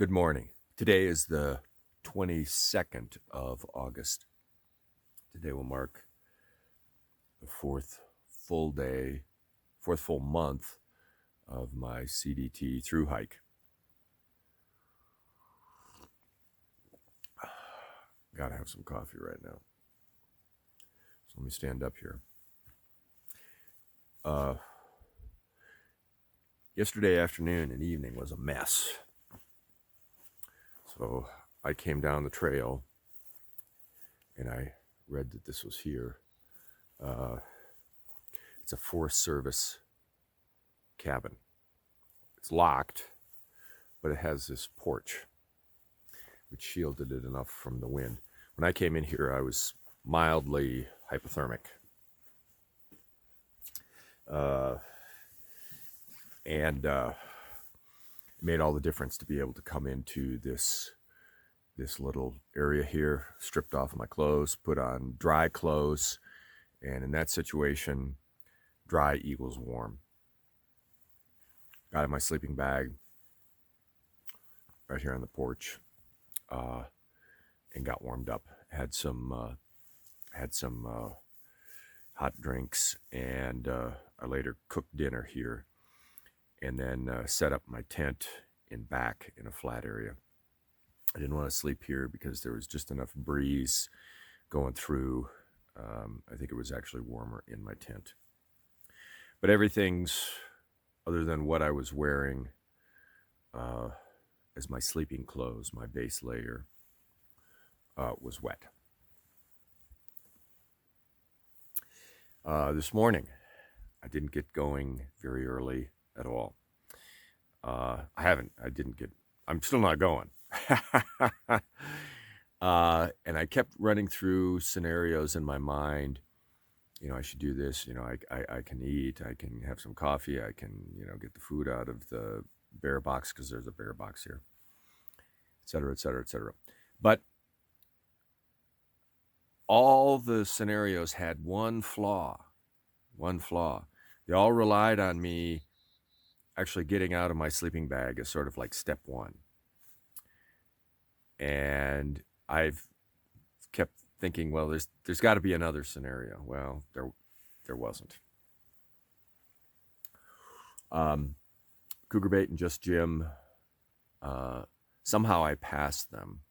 Good morning. Today is the 22nd of August. Today will mark the fourth full month of my CDT through hike. Gotta have some coffee right now. So let me stand up here. Yesterday afternoon and evening was a mess. So I came down the trail and I read that this was here. It's a Forest Service cabin. It's locked, but it has this porch which shielded it enough from the wind. When I came in here, I was mildly hypothermic. It made all the difference to be able to come into this little area here, stripped off of my clothes, put on dry clothes, and in that situation, dry equals warm. Got in my sleeping bag right here on the porch, and got warmed up. Had some hot drinks, and I later cooked dinner here, and then set up my tent in back in a flat area. I didn't want to sleep here because there was just enough breeze going through. I think it was actually warmer in my tent. But everything's, other than what I was wearing as my sleeping clothes, my base layer, was wet. This morning, I didn't get going very early at all. I'm still not going. And I kept running through scenarios in my mind. I should do this. I can eat. I can have some coffee. I can, get the food out of the bear box because there's a bear box here, et cetera, et cetera, et cetera. But all the scenarios had one flaw. They all relied on me actually getting out of my sleeping bag as sort of like step one. And I've kept thinking, well, there's got to be another scenario. Well, there wasn't. Cougar Bait and Just Jim, somehow I passed them.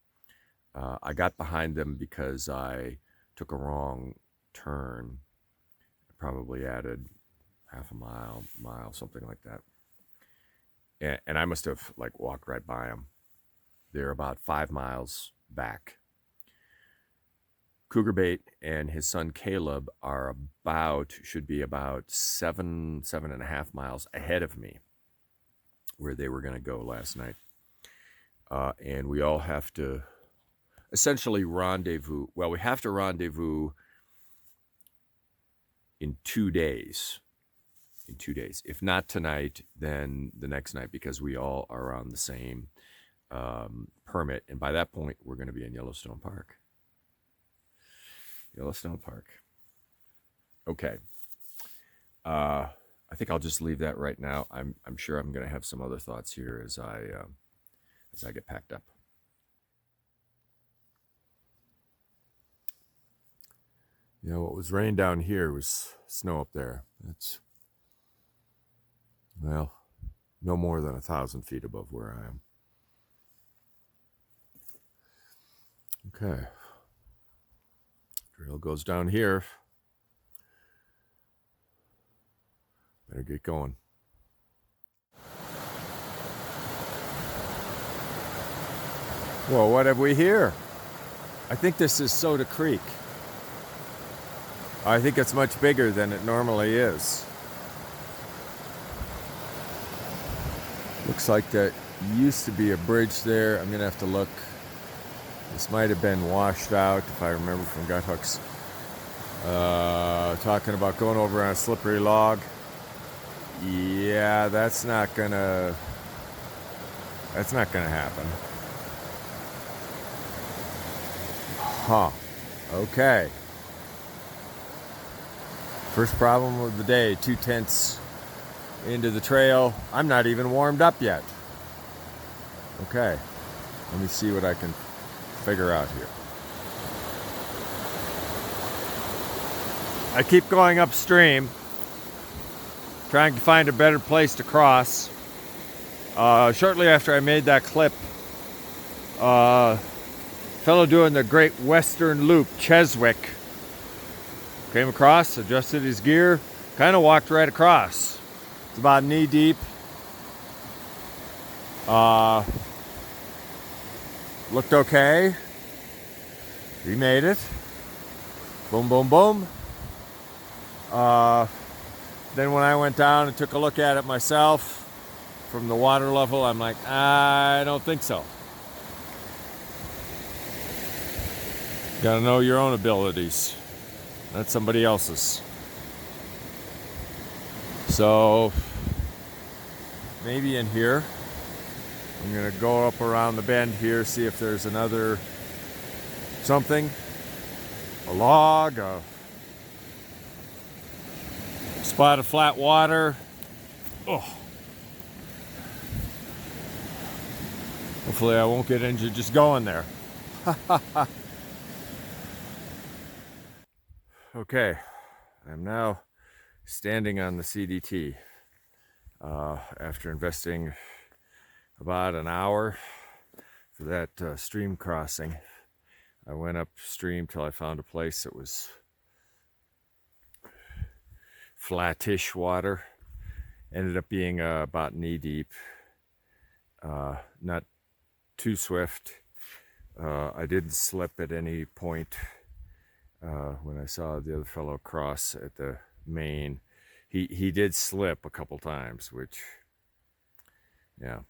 I got behind them because I took a wrong turn. I probably added half a mile, something like that. And I must have walked right by them. They're about 5 miles back. Cougar Bait and his son Caleb should be about 7.5 miles ahead of me, where they were going to go last night. And we all have to essentially rendezvous. Well, we have to rendezvous in 2 days. If not tonight, then the next night, because we all are on the same permit. And by that point, we're going to be in Yellowstone Park. Okay. I think I'll just leave that right now. I'm sure I'm going to have some other thoughts here as I get packed up. What was rain down here was snow up there. It's, well, no more than 1,000 feet above where I am. Okay. Trail goes down here. Better get going. Well, what have we here? I think this is Soda Creek. I think it's much bigger than it normally is. Looks like that used to be a bridge there. I'm going to have to look. This might have been washed out, if I remember from Gut Hooks. Talking about going over on a slippery log. Yeah, that's not gonna happen. Huh. Okay. First problem of the day, 2 tents into the trail. I'm not even warmed up yet. Okay. Let me see what I can figure out here. I keep going upstream, trying to find a better place to cross. Shortly after I made that clip, fellow doing the Great Western Loop, Cheswick, came across, adjusted his gear, kind of walked right across. It's about knee deep. Looked okay. He made it. Boom, boom, boom. Then when I went down and took a look at it myself from the water level, I'm like, I don't think so. Gotta know your own abilities, not somebody else's. So maybe in here. I'm gonna go up around the bend here, see if there's another something, a log, a spot of flat water. Oh. Hopefully I won't get injured just going there. Okay, I'm now standing on the CDT after investing about an hour for that stream crossing. I went upstream till I found a place that was flattish water. Ended up being about knee deep, not too swift. I didn't slip at any point when I saw the other fellow cross at the main. He did slip a couple times, which, yeah.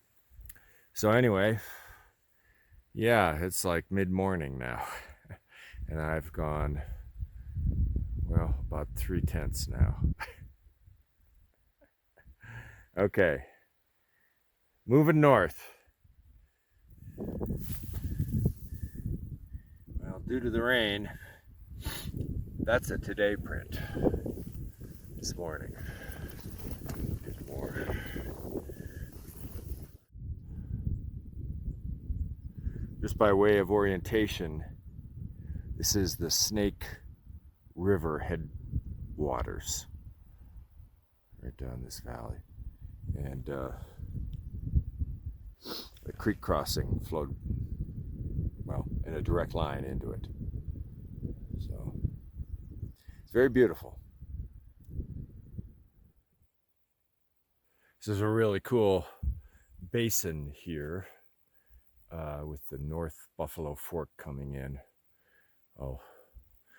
So anyway, yeah, it's like mid-morning now, and I've gone, well, about 3/10 now. Okay, moving north. Well, due to the rain, that's a today print this morning. Get more. Just by way of orientation, this is the Snake River headwaters, right down this valley. And the creek crossing flowed, well, in a direct line into it. So it's very beautiful. This is a really cool basin here. With the North Buffalo Fork coming in. I'll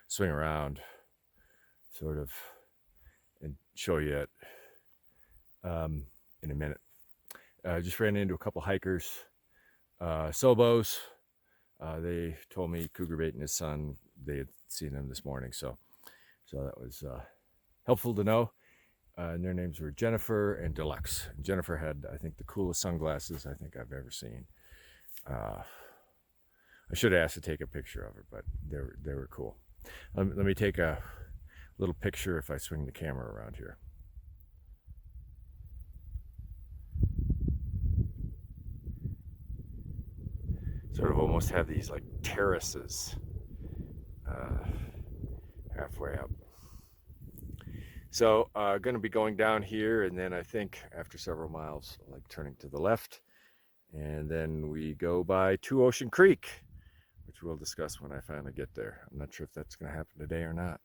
swing around sort of and show you it in a minute. Just ran into a couple hikers, Sobos. They told me Cougar Bait and his son, they had seen them this morning, so that was helpful to know. And their names were Jennifer and Deluxe. Jennifer had, I think, the coolest sunglasses I think I've ever seen. I should have asked to take a picture of her, but they were cool. Let me take a little picture if I swing the camera around here. Sort of almost have these like terraces halfway up. So going to be going down here, and then I think after several miles, like turning to the left. And then we go by Two Ocean Creek, which we'll discuss when I finally get there. I'm not sure if that's going to happen today or not.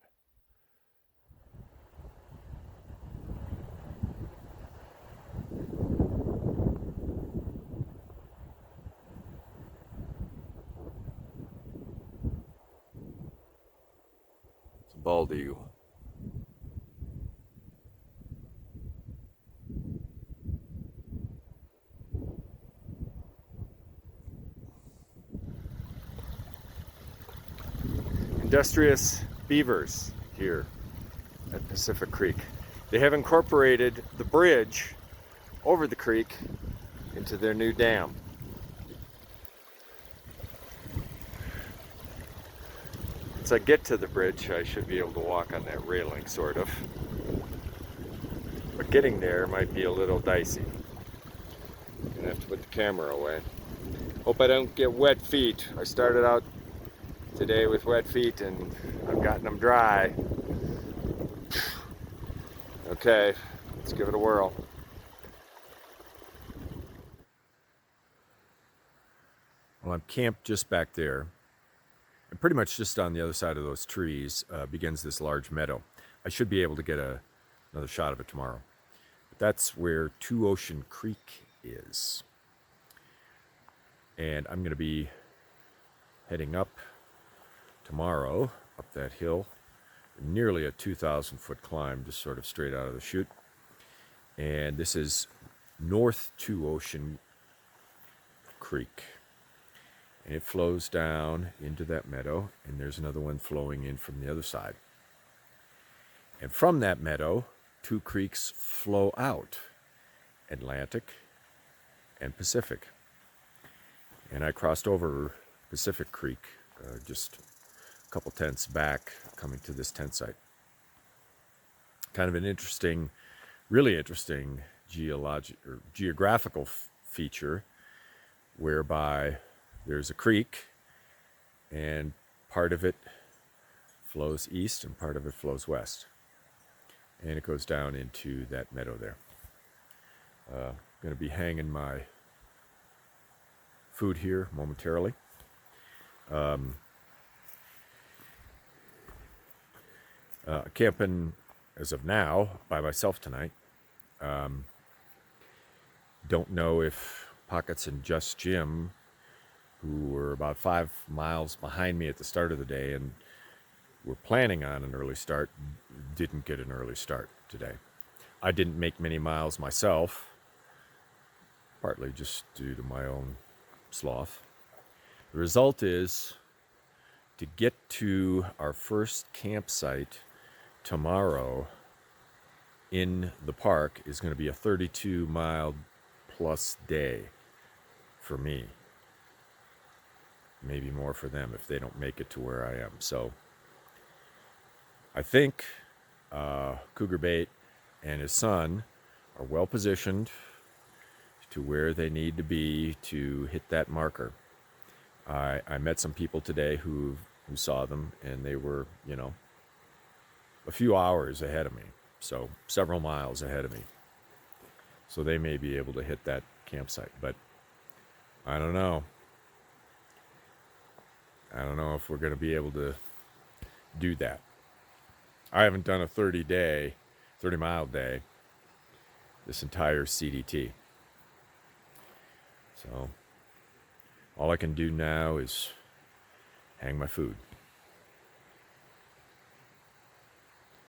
It's a bald eagle. Industrious beavers here at Pacific Creek. They have incorporated the bridge over the creek into their new dam. Once I get to the bridge, I should be able to walk on that railing, sort of. But getting there might be a little dicey. I'm gonna have to put the camera away. Hope I don't get wet feet. I started out today with wet feet and I've gotten them dry. Okay, let's give it a whirl. Well, I'm camped just back there. And pretty much just on the other side of those trees begins this large meadow. I should be able to get another shot of it tomorrow. But that's where Two Ocean Creek is. And I'm going to be heading up tomorrow, up that hill. Nearly a 2,000-foot climb, just sort of straight out of the chute. And this is North Two Ocean Creek. And it flows down into that meadow, and there's another one flowing in from the other side. And from that meadow, two creeks flow out, Atlantic and Pacific. And I crossed over Pacific Creek just a couple tents back, coming to this tent site. Kind of an interesting, really interesting geographical feature, whereby there's a creek and part of it flows east and part of it flows west. And it goes down into that meadow there. Going to be hanging my food here momentarily. Camping as of now by myself tonight. Don't know if Pockets and Just Jim, who were about 5 miles behind me at the start of the day and were planning on an early start, didn't get an early start today. I didn't make many miles myself, partly just due to my own sloth. The result is, to get to our first campsite tomorrow in the park is going to be a 32-mile plus day for me. Maybe more for them if they don't make it to where I am. So I think Cougar Bait and his son are well positioned to where they need to be to hit that marker. I met some people today who saw them, and they were, a few hours ahead of me. So several miles ahead of me. So they may be able to hit that campsite, but I don't know. I don't know if we're going to be able to do that. I haven't done a 30-mile day this entire CDT. So all I can do now is hang my food.